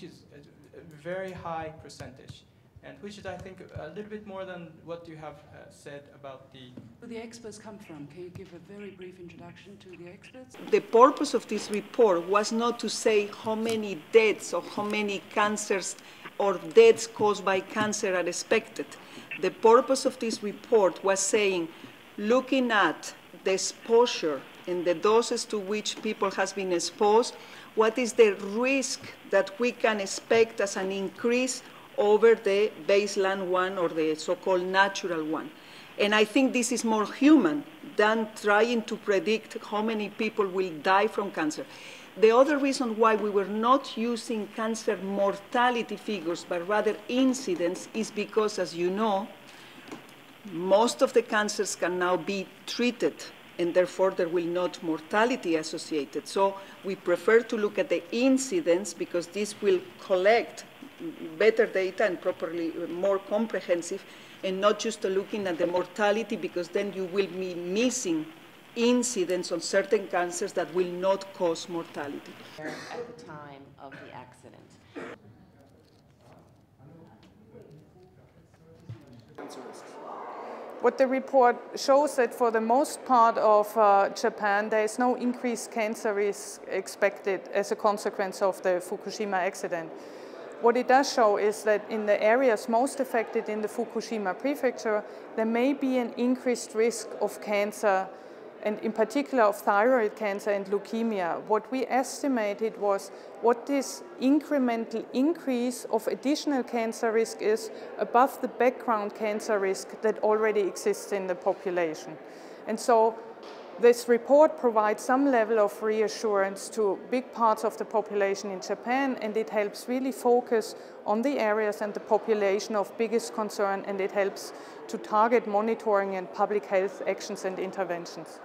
which is a very high percentage, and which is, I think, a little bit more than what you have said about the... Where the experts come from. Can you give a very brief introduction to the experts? The purpose of this report was not to say how many deaths or how many cancers or deaths caused by cancer are expected. The purpose of this report was saying, looking at the exposure and the doses to which people has been exposed, what is the risk that we can expect as an increase over the baseline one or the so-called natural one. And I think this is more human than trying to predict how many people will die from cancer. The other reason why we were not using cancer mortality figures, but rather incidence, is because, as you know, most of the cancers can now be treated, and therefore there will not mortality associated. So we prefer to look at the incidence because this will collect better data and properly more comprehensive, and not just looking at the mortality, because then you will be missing incidence on certain cancers that will not cause mortality. At the time of the accident. What the report shows that for the most part of Japan, there is no increased cancer risk expected as a consequence of the Fukushima accident. What it does show is that in the areas most affected in the Fukushima prefecture, there may be an increased risk of cancer, and in particular of thyroid cancer and leukemia. What we estimated was what this incremental increase of additional cancer risk is above the background cancer risk that already exists in the population. And so this report provides some level of reassurance to big parts of the population in Japan, and it helps really focus on the areas and the population of biggest concern, and it helps to target monitoring and public health actions and interventions.